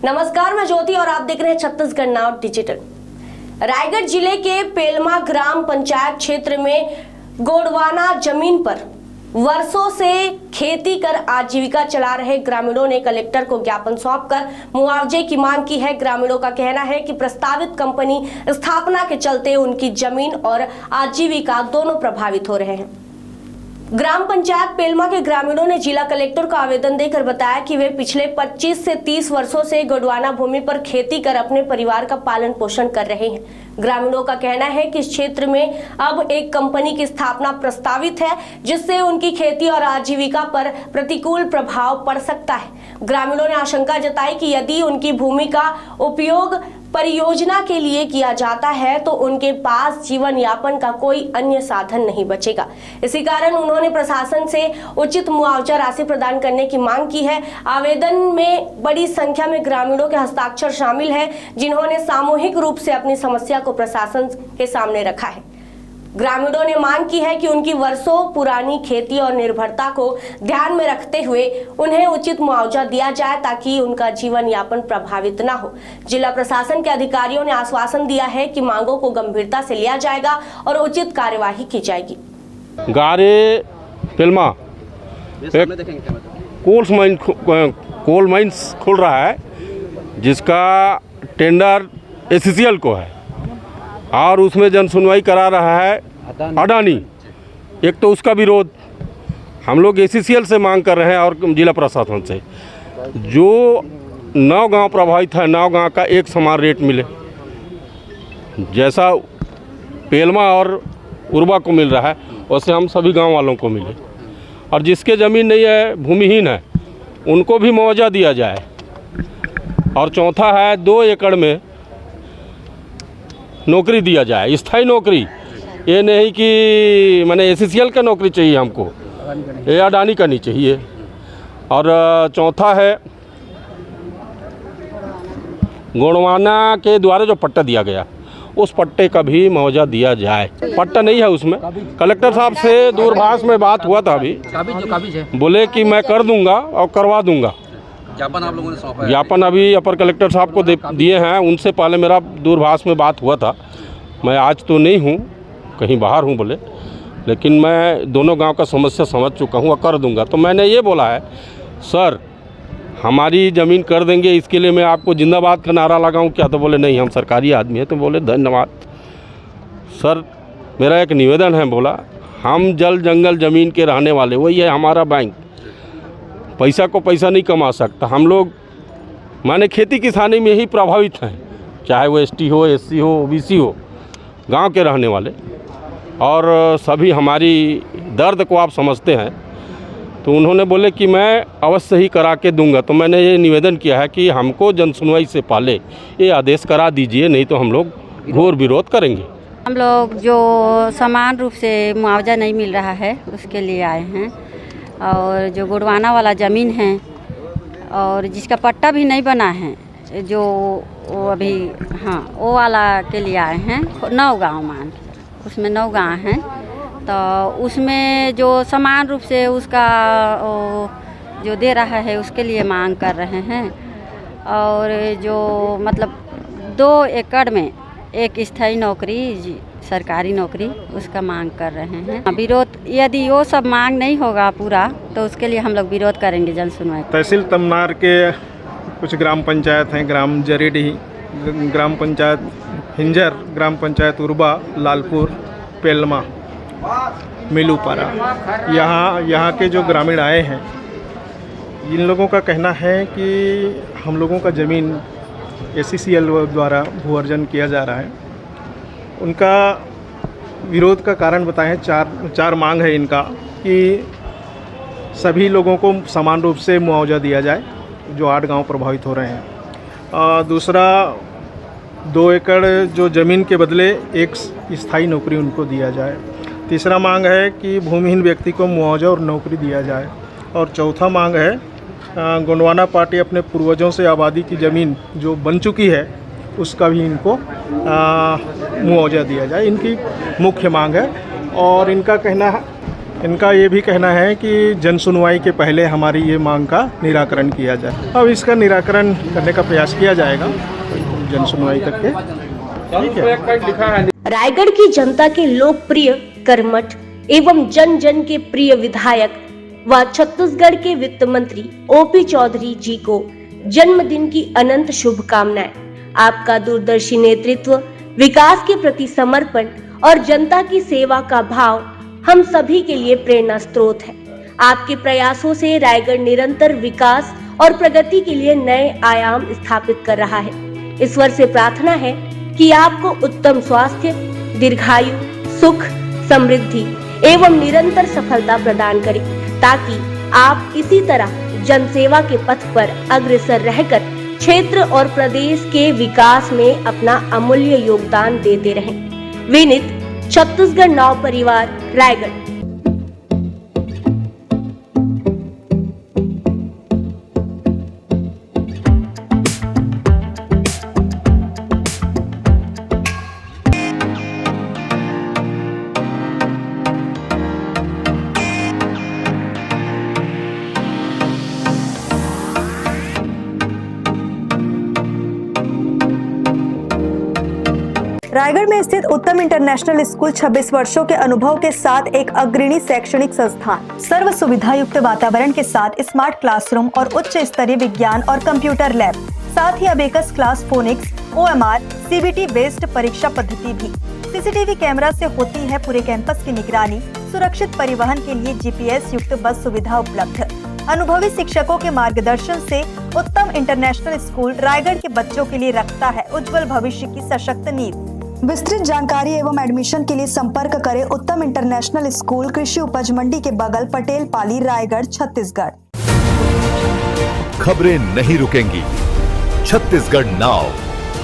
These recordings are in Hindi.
नमस्कार, मैं ज्योति और आप देख रहे हैं छत्तीसगढ़ नाउ डिजिटल। रायगढ़ जिले के पेलमा ग्राम पंचायत क्षेत्र में गोडवाना जमीन पर वर्षों से खेती कर आजीविका चला रहे ग्रामीणों ने कलेक्टर को ज्ञापन सौंपकर मुआवजे की मांग की है। ग्रामीणों का कहना है कि प्रस्तावित कंपनी स्थापना के चलते उनकी जमीन और आजीविका दोनों प्रभावित हो रहे हैं। ग्राम पंचायत पेलमा के ग्रामीणों ने जिला कलेक्टर को आवेदन देकर बताया कि वे पिछले 25 से 30 वर्षों से गोडवाना भूमि पर खेती कर अपने परिवार का पालन पोषण कर रहे हैं। ग्रामीणों का कहना है कि इस क्षेत्र में अब एक कंपनी की स्थापना प्रस्तावित है, जिससे उनकी खेती और आजीविका पर प्रतिकूल प्रभाव पड़ सकता है। ग्रामीणों ने आशंका जताई कि यदि उनकी भूमि का उपयोग परियोजना के लिए किया जाता है तो उनके पास जीवन यापन का कोई अन्य साधन नहीं बचेगा। इसी कारण उन्होंने प्रशासन से उचित मुआवजा राशि प्रदान करने की मांग की है। आवेदन में बड़ी संख्या में ग्रामीणों के हस्ताक्षर शामिल हैं, जिन्होंने सामूहिक रूप से अपनी समस्या को प्रशासन के सामने रखा है। ग्रामीणों ने मांग की है कि उनकी वर्षों पुरानी खेती और निर्भरता को ध्यान में रखते हुए उन्हें उचित मुआवजा दिया जाए, ताकि उनका जीवन यापन प्रभावित न हो। जिला प्रशासन के अधिकारियों ने आश्वासन दिया है कि मांगों को गंभीरता से लिया जाएगा और उचित कार्यवाही की जाएगी। गारे पेलमा कोल माइंस खुल रहा है, जिसका टेंडर एसीसीएल को है और उसमें जन सुनवाई करा रहा है अडानी। एक तो उसका विरोध हम लोग एसीसीएल से मांग कर रहे हैं और जिला प्रशासन से, जो 9 गांव प्रभावित है 9 गांव का एक समान रेट मिले, जैसा पेलमा और उर्वा को मिल रहा है वैसे हम सभी गांव वालों को मिले। और जिसके ज़मीन नहीं है, भूमिहीन है, उनको भी मुआवजा दिया जाए। और चौथा है 2 एकड़ में नौकरी दिया जाए, स्थायी नौकरी। ये नहीं कि मैंने एसीसीएल का नौकरी चाहिए हमको, ये अडानी का नहीं चाहिए। और चौथा है गोडवाना के द्वारा जो पट्टा दिया गया, उस पट्टे का भी मुआवजा दिया जाए। पट्टा नहीं है उसमें। कलेक्टर साहब से दूरभाष में बात हुआ था, अभी बोले कि मैं कर दूंगा और करवा दूंगा। ज्ञापन आप लोगों ने सौंपा है? ज्ञापन अभी अपर कलेक्टर साहब को दिए हैं। उनसे पहले मेरा दूरभाष में बात हुआ था। मैं आज तो नहीं हूँ, कहीं बाहर हूँ बोले, लेकिन मैं दोनों गांव का समस्या समझ चुका हूँ और कर दूंगा। तो मैंने ये बोला है, सर हमारी ज़मीन कर देंगे, इसके लिए मैं आपको जिंदाबाद का नारा लगाऊँ क्या? तो बोले नहीं, हम सरकारी आदमी हैं। तो बोले धन्यवाद सर, मेरा एक निवेदन है। बोला हम जल जंगल ज़मीन के रहने वाले, वही है हमारा बैंक। पैसा को पैसा नहीं कमा सकता। हम लोग माने खेती किसानी में ही प्रभावित हैं, चाहे वो एसटी हो, एससी हो, ओबीसी हो, गांव के रहने वाले। और सभी हमारी दर्द को आप समझते हैं। तो उन्होंने बोले कि मैं अवश्य ही करा के दूंगा। तो मैंने ये निवेदन किया है कि हमको जनसुनवाई से पहले ये आदेश करा दीजिए, नहीं तो हम लोग घोर विरोध करेंगे। हम लोग जो समान रूप से मुआवजा नहीं मिल रहा है उसके लिए आए हैं, और जो गोडवाना वाला ज़मीन है और जिसका पट्टा भी नहीं बना है, जो वो अभी वो वाला के लिए आए हैं। 9 गांव मान, उसमें 9 गांव हैं, तो उसमें जो समान रूप से उसका जो दे रहा है उसके लिए मांग कर रहे हैं। और जो मतलब 2 एकड़ में एक स्थायी नौकरी, सरकारी नौकरी, उसका मांग कर रहे हैं। विरोध यदि वो सब मांग नहीं होगा पूरा, तो उसके लिए हम लोग विरोध करेंगे जन सुनवाई। तहसील तमनार के कुछ ग्राम पंचायत हैं, ग्राम जरेडी, ग्राम पंचायत हिंजर, ग्राम पंचायत उर्बा, लालपुर, पेलमा, मिलूपारा, यहाँ के जो ग्रामीण आए हैं, इन लोगों का कहना है कि हम लोगों का ज़मीन एसीसीएल द्वारा भू अर्जन किया जा रहा है। उनका विरोध का कारण बताएं। 4 मांग है इनका कि सभी लोगों को समान रूप से मुआवजा दिया जाए, जो 8 गांव प्रभावित हो रहे हैं। दूसरा, 2 एकड़ जो ज़मीन के बदले एक स्थायी नौकरी उनको दिया जाए। तीसरा मांग है कि भूमिहीन व्यक्ति को मुआवजा और नौकरी दिया जाए। और चौथा मांग है गोडवाना पार्टी अपने पूर्वजों से आबादी की ज़मीन जो बन चुकी है उसका भी इनको मुआवजा दिया जाए। इनकी मुख्य मांग है। और इनका कहना इनका ये भी कहना है कि जन सुनवाई के पहले हमारी ये मांग का निराकरण किया जाए। अब इसका निराकरण करने का प्रयास किया जाएगा जन सुनवाई करके। ठीक है। रायगढ़ की जनता के लोकप्रिय, कर्मठ एवं जन जन के प्रिय विधायक व छत्तीसगढ़ के वित्त मंत्री ओपी चौधरी जी को जन्मदिन की अनंत शुभकामनाएं। आपका दूरदर्शी नेतृत्व, विकास के प्रति समर्पण और जनता की सेवा का भाव हम सभी के लिए प्रेरणा स्रोत है। आपके प्रयासों से रायगढ़ निरंतर विकास और प्रगति के लिए नए आयाम स्थापित कर रहा है। ईश्वर से प्रार्थना है कि आपको उत्तम स्वास्थ्य, दीर्घायु, सुख, समृद्धि एवं निरंतर सफलता प्रदान करे, ताकि आप इसी तरह जनसेवा के पथ पर अग्रसर रहकर क्षेत्र और प्रदेश के विकास में अपना अमूल्य योगदान देते रहें। विनीत, छत्तीसगढ़ नाव परिवार, रायगढ़। रायगढ़ में स्थित उत्तम इंटरनेशनल स्कूल 26 वर्षों के अनुभव के साथ एक अग्रणी शैक्षणिक संस्थान, सर्व सुविधा युक्त वातावरण के साथ स्मार्ट क्लासरूम और उच्च स्तरीय विज्ञान और कंप्यूटर लैब, साथ ही abacus class, phonics, OMR, CBT based परीक्षा पद्धति भी। CCTV कैमरा से होती है पूरे कैंपस की निगरानी। सुरक्षित परिवहन के लिए GPS युक्त बस सुविधा उपलब्ध। अनुभवी शिक्षकों के मार्गदर्शन से उत्तम इंटरनेशनल स्कूल रायगढ़ के बच्चों के लिए रखता है उज्जवल भविष्य की सशक्त नींव। विस्तृत जानकारी एवं एडमिशन के लिए संपर्क करें उत्तम इंटरनेशनल स्कूल, कृषि उपज मंडी के बगल, पटेल पाली, रायगढ़, छत्तीसगढ़। खबरें नहीं रुकेंगी। छत्तीसगढ़ नाउ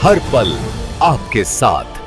हर पल आपके साथ।